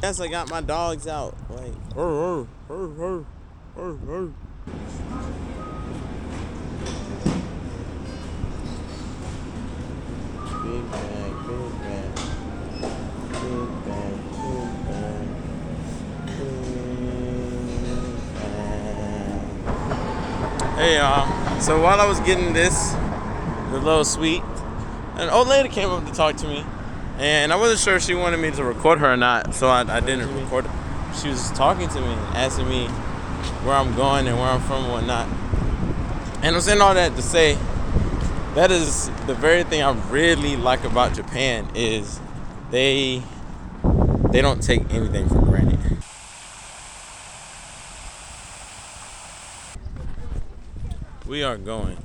Yes, I got my dogs out. Like, hur, hur, hur, hur, hur. Big bag, big bag, big bag, big bag, big bag. Hey y'all. So while I was getting this, the little sweet, an old lady came up to talk to me, and I wasn't sure if she wanted me to record her or not, so I didn't record her. She was talking to me, asking me where I'm going and where I'm from and whatnot. And I'm saying all that to say, that is the very thing I really like about Japan is they don't take anything for granted. We are going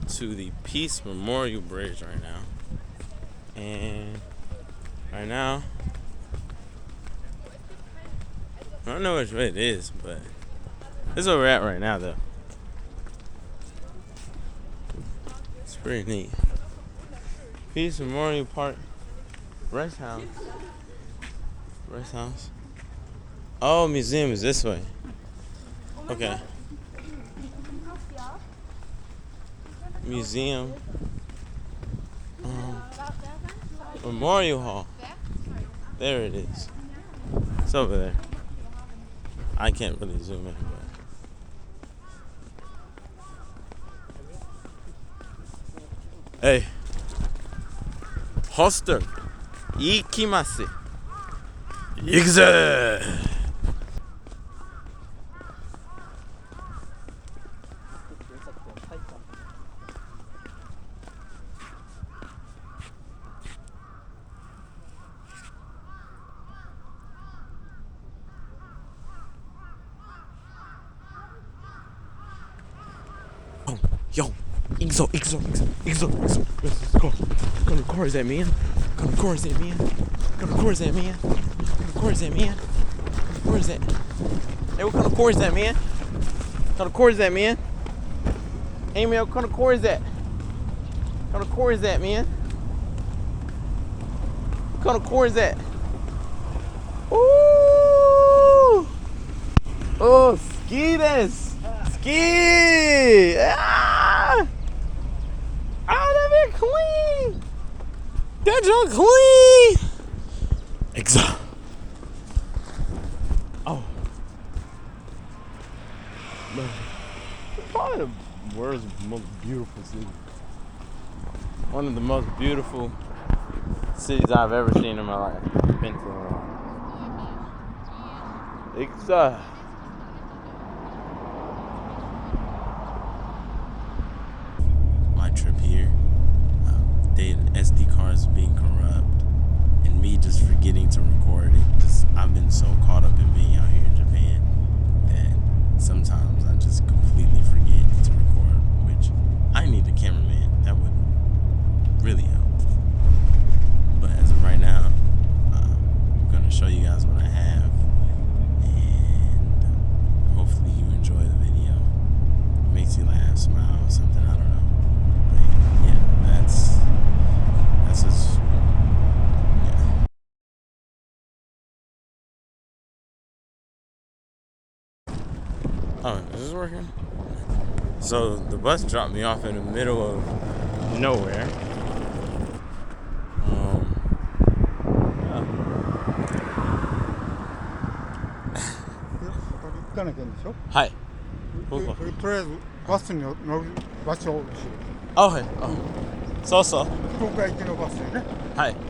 to the Peace Memorial Bridge right now. And right now, I don't know which way it is, but this is where we're at right now, though. It's pretty neat. Peace Memorial Park, Rest House. Rest House. Oh, museum is this way. Okay. Museum. Memorial Hall. There it is. It's over there. I can't really zoom in, but. Hey. Hostel. Ikimasu. Ikze. Yo, Igzo. What kind of car is that, man? What kind of car is that, man? Hey, what kind of car is that, man? What kind of car is that, man? Hey, man, what kind of car is that? What kind of car is that, man? What kind of car is that? Ooh! Oh, ski this! Ski! Ah! That bit clean! That junk clean! Exact. Oh. Man. Probably the world's most beautiful city. One of the most beautiful cities I've ever seen in my life. Been to a while. Exact. Trip here, the SD cards being corrupt, and me just forgetting to record it. I've been so caught up in being out here in Japan that sometimes I just completely forget to record, which I need a cameraman. That would really help. But as of right now, I'm going to show you guys what I have, and hopefully you enjoy the video. It makes you laugh, smile, something, I don't know. Yeah, that's just, yeah. Oh, is this working? So the bus dropped me off in the middle of nowhere. Hi. とりあえずバスに乗る場所をあ、はい。あ、そうそう。福岡行きのバスでね。はい。